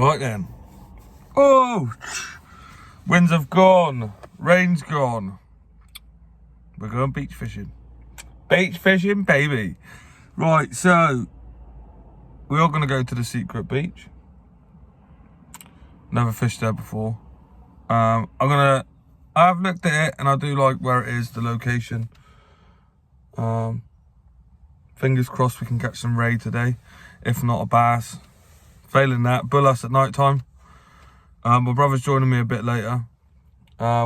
Right then. Oh! Winds have gone. Rain's gone. We're going beach fishing. Beach fishing, baby. Right, so we are going to go to the secret beach. Never fished there before. I've looked at it and I do like where it is, the location. Fingers crossed we can catch some ray today, if not a bass. Failing that, bull us at night time. My brother's joining me a bit later,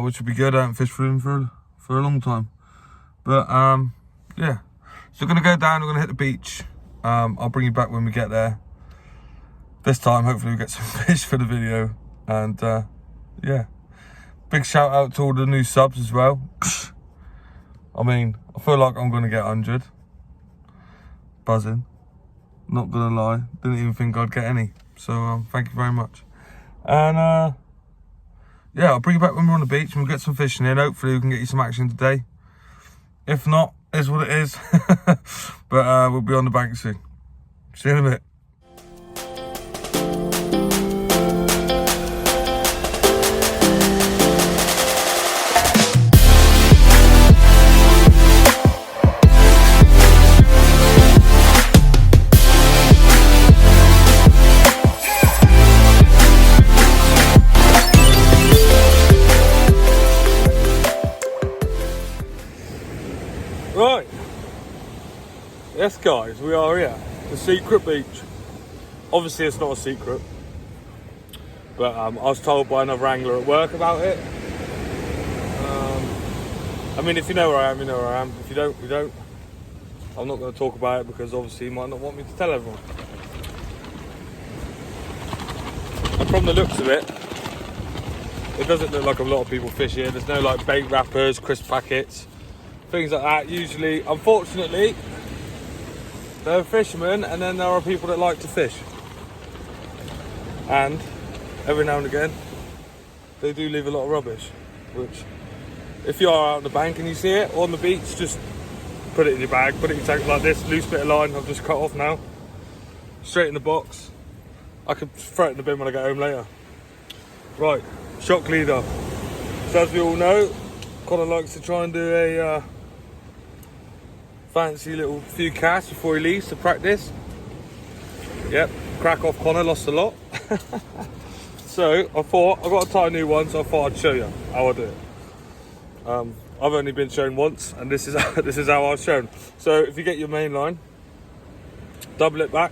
which would be good. I haven't fished for him for a long time. But yeah, so we're gonna go down, we're gonna hit the beach. I'll bring you back when we get there. This time, hopefully we get some fish for the video. And yeah, big shout out to all the new subs as well. I mean, I feel like I'm gonna get 100. Buzzing, not gonna lie, didn't even think I'd get any. So thank you very much. And yeah, I'll bring you back when we're on the beach and we'll get some fishing in. Hopefully we can get you some action today. If not, is what it is. But we'll be on the bank soon. See you in a bit. Right, yes guys, we are here, the secret beach. Obviously it's not a secret, but I was told by another angler at work about it. I mean, if you know where I am, you know where I am. If you don't, you don't. I'm not going to talk about it because obviously you might not want me to tell everyone. And from the looks of it doesn't look like a lot of people fish here. There's no like bait wrappers, crisp packets, things like that. Usually, unfortunately, there are fishermen and then there are people that like to fish. And every now and again, they do leave a lot of rubbish. Which, if you are out on the bank and you see it, or on the beach, just put it in your bag, put it in your tank like this, loose bit of line I've just cut off now. Straight in the box. I could throw it in the bin when I get home later. Right, shock leader. So as we all know, Connor likes to try and do a fancy little few casts before he leaves to practice. Yep, crack off Connor, lost a lot. So I thought, I've got to tie a new one, so I thought I'd show you how I do it. I've only been shown once, and this is this is how I was shown. So if you get your main line, double it back,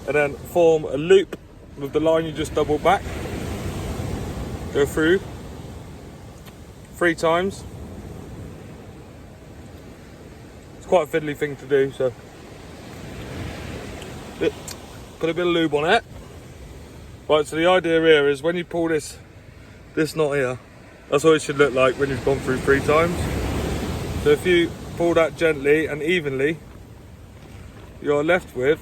and then form a loop with the line you just doubled back. Go through 3 times. It's quite a fiddly thing to do, so put a bit of lube on it. Right, so the idea here is when you pull this knot here, that's what it should look like when you've gone through 3 times. So if you pull that gently and evenly, you're left with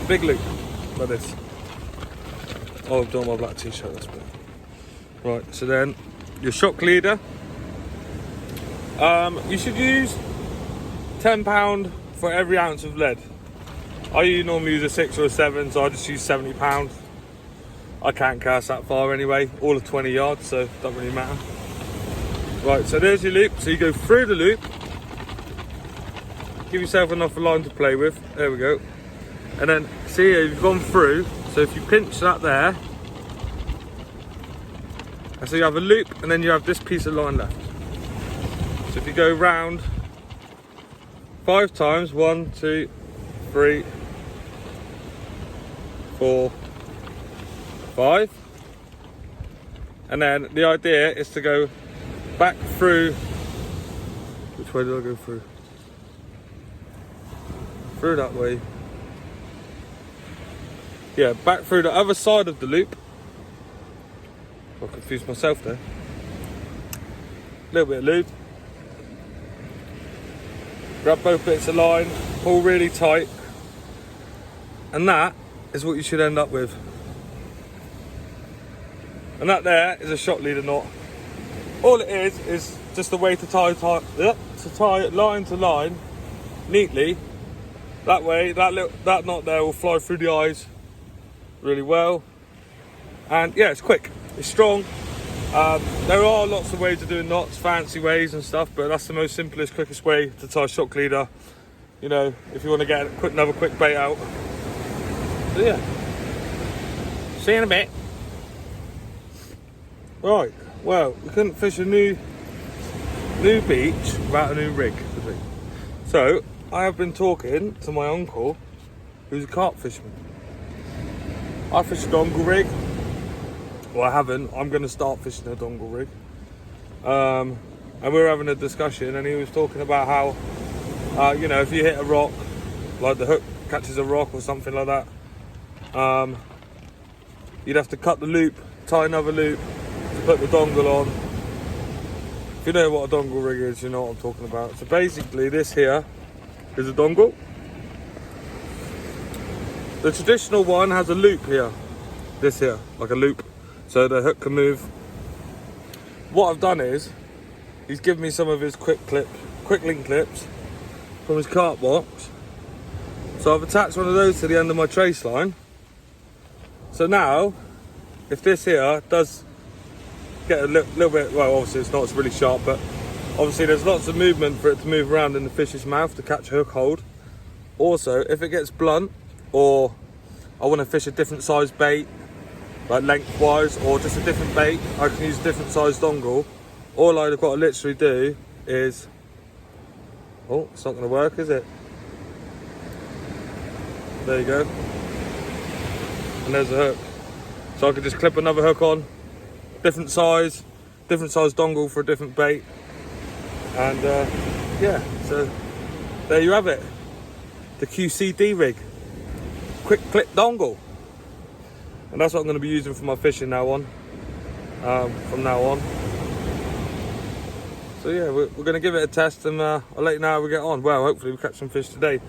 a big loop like this. Oh, I've done my black t-shirt, that's better. Right, so then your shock leader, you should use £10 for every ounce of lead. I normally use a 6 or a 7, so I just use £70. I can't cast that far anyway, all of 20 yards, so it doesn't really matter. Right, so there's your loop. So you go through the loop, give yourself enough line to play with. There we go. And then see here, you've gone through. So if you pinch that there, and so you have a loop, and then you have this piece of line left. So if you go round 5 times, 1, 2, 3, 4, 5, and then the idea is to go back through. Which way did I go through? Through that way. Yeah, back through the other side of the loop. I confused myself there. A little bit of lube. Grab both bits of line, pull really tight, and that is what you should end up with. And that there is a shock leader knot. All it is just a way to tie line to line neatly. That way, that knot there will fly through the eyes really well. And yeah, it's quick, it's strong. There are lots of ways of doing knots, fancy ways and stuff, but that's the most simplest, quickest way to tie shock leader. You know, if you want to get another quick bait out. So yeah, see you in a bit. Right, well, we couldn't fish a new beach without a new rig, could we? So I have been talking to my uncle, who's a carp fisherman. I fish a dongle rig. Well, I haven't. I'm going to start fishing a dongle rig. And we were having a discussion, and he was talking about how, you know, if you hit a rock, like the hook catches a rock or something like that, you'd have to cut the loop, tie another loop to put the dongle on. If you know what a dongle rig is, you know what I'm talking about. So basically, this here is a dongle. The traditional one has a loop here. This here, like a loop, so the hook can move. What I've done is, he's given me some of his quick link clips from his carp box. So I've attached one of those to the end of my trace line. So now, if this here does get a little bit, well, obviously it's not, it's really sharp, but obviously there's lots of movement for it to move around in the fish's mouth to catch a hook hold. Also, if it gets blunt, or I want to fish a different size bait, like lengthwise, or just a different bait, I can use a different size dongle. All I've got to literally do is, oh, it's not going to work, is it? There you go. And there's a hook. So I could just clip another hook on, different size dongle for a different bait. And yeah, so there you have it. The QCD rig. Quick clip dongle. And that's what I'm going to be using for my fishing now on. From now on. So yeah, we're going to give it a test, and I'll let you know how we get on. Well, hopefully we'll catch some fish today.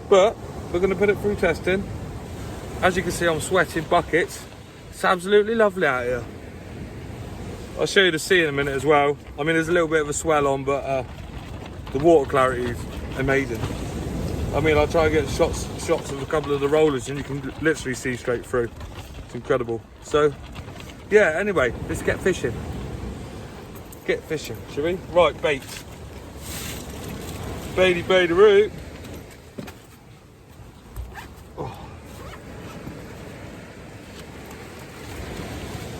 But we're going to put it through testing. As you can see, I'm sweating buckets. It's absolutely lovely out here. I'll show you the sea in a minute as well. I mean, there's a little bit of a swell on, but the water clarity is amazing. I mean, I'll try and get shots of a couple of the rollers, and you can literally see straight through. It's incredible. So yeah, anyway, let's get fishing. Get fishing, shall we? Right, bait. Baity root. Oh.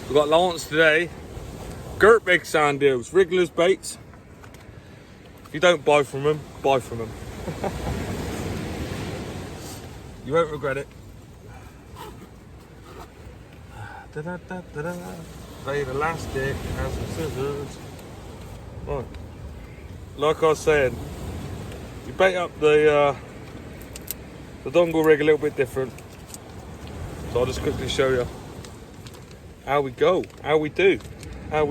We've got Lance today. Gert Big Sand Deals, Wrigglers baits. If you don't buy from them, buy from them. You won't regret it. Very elastic as some scissors. Right. Like I was saying, you bait up the dongle rig a little bit different. So I'll just quickly show you how we go, how we do. Come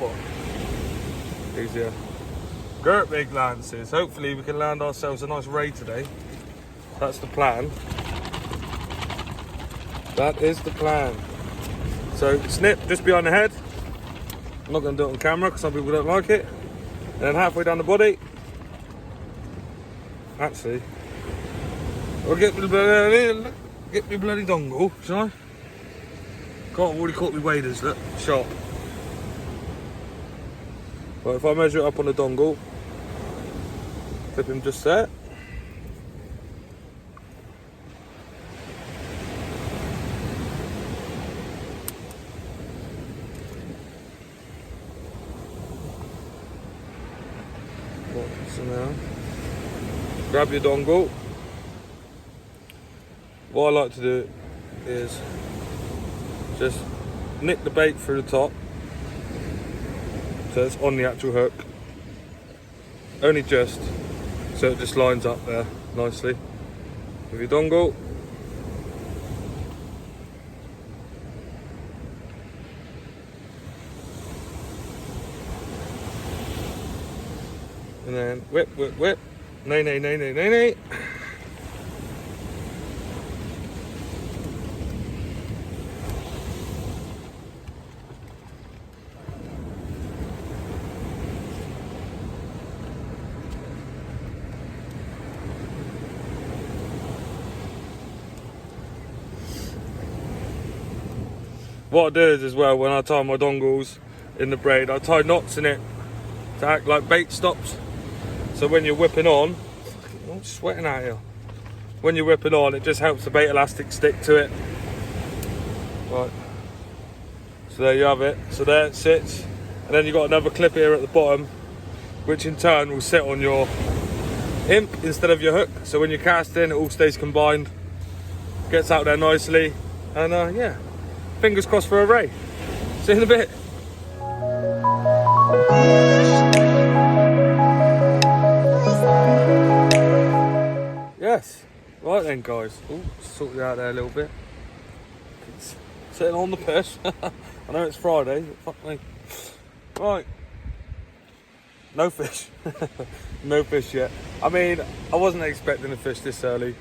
on. Easier. Gert Big Lances. Hopefully we can land ourselves a nice ray today. That's the plan. That is the plan. So snip just behind the head. I'm not going to do it on camera because some people don't like it. And then halfway down the body. Actually, I'll get me bloody dongle, shall I? God, I've already caught me waders, look, shot. Right, if I measure it up on the dongle, clip him just there. So now, grab your dongle. What I like to do is just nick the bait through the top, so it's on the actual hook. Only just, so it just lines up there nicely with your dongle. And then whip. Nay. what I do is as well, when I tie my dongles in the braid, I tie knots in it to act like bait stops. So when you're whipping on, I'm sweating out here. When you're whipping on, it just helps the bait elastic stick to it. Right. So there you have it. So there it sits. And then you've got another clip here at the bottom, which in turn will sit on your imp instead of your hook. So when you're casting, it all stays combined. Gets out there nicely. And yeah, fingers crossed for a ray. See you in a bit. Yes. Right then, guys. Oh, sort you out there a little bit. It's sitting on the piss. I know it's Friday, but fuck me. Right. No fish. No fish yet. I mean, I wasn't expecting a fish this early.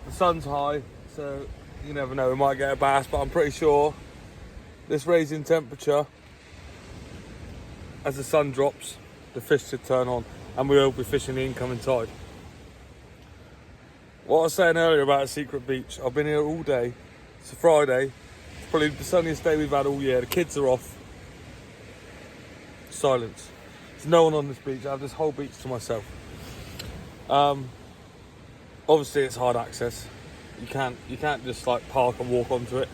The sun's high, so you never know, we might get a bass, but I'm pretty sure this raising temperature, as the sun drops, the fish should turn on and we'll be fishing the incoming tide. What I was saying earlier about a secret beach, I've been here all day. It's a Friday. It's probably the sunniest day we've had all year. The kids are off. Silence. There's no one on this beach. I have this whole beach to myself. Obviously it's hard access. You can't just like park and walk onto it.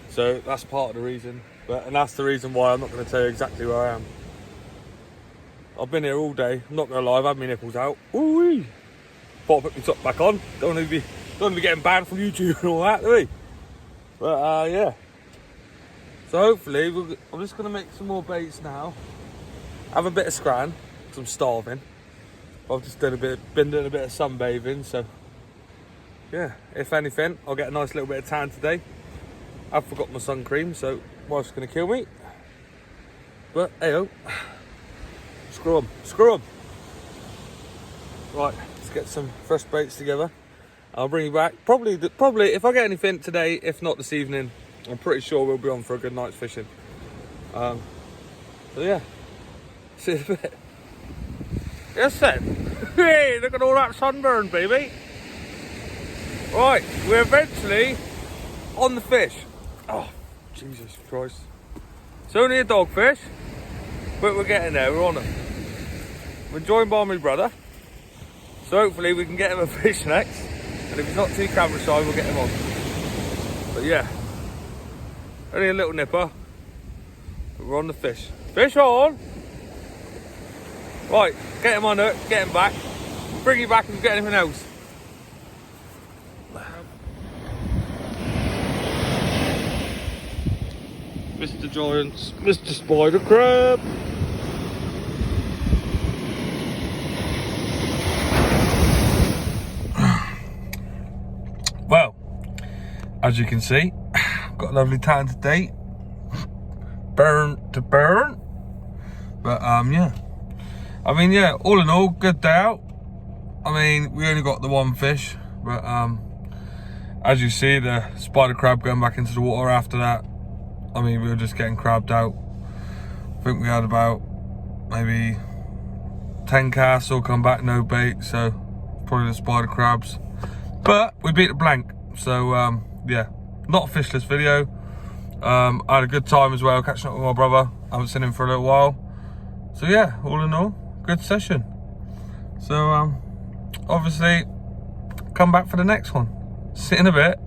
So that's part of the reason. And that's the reason why I'm not going to tell you exactly where I am. I've been here all day. I'm not going to lie, I've had my nipples out. Ooh-wee. Thought I'd put my top back on. Don't want to be getting banned from YouTube and all that, do we? But yeah. So hopefully, I'm just going to make some more baits now. Have a bit of scran, because I'm starving. I've just been doing a bit of sunbathing, so yeah. If anything, I'll get a nice little bit of tan today. I've forgot my sun cream, so wife's going to kill me. But hey-oh. Screw 'em. Right, let's get some fresh baits together. I'll bring you back. Probably if I get anything today, if not this evening, I'm pretty sure we'll be on for a good night's fishing. So yeah, see you in a bit. Yes then. Hey, look at all that sunburn, baby. Right, we're eventually on the fish. Oh, Jesus Christ. It's only a dogfish, but we're getting there, we're on it. We're joined by my brother, so hopefully we can get him a fish next, and if he's not too camera shy, we'll get him on. But yeah, only a little nipper, but we're on the fish. Fish on! Right, get him on hook, get him back, bring you back if you get anything else. Mr. Giants, Mr. Spider Crab. Well, as you can see, got a lovely tan today. Burn to burn. But yeah. I mean, yeah, all in all, good day out. I mean, we only got the one fish, but as you see, the spider crab going back into the water after that. I mean, we were just getting crabbed out. I think we had about maybe 10 casts all come back, no bait, so probably the spider crabs. But we beat the blank, so yeah, not a fishless video. I had a good time as well, catching up with my brother. I haven't seen him for a little while. So yeah, all in all, good session. So obviously, come back for the next one. See you in a bit.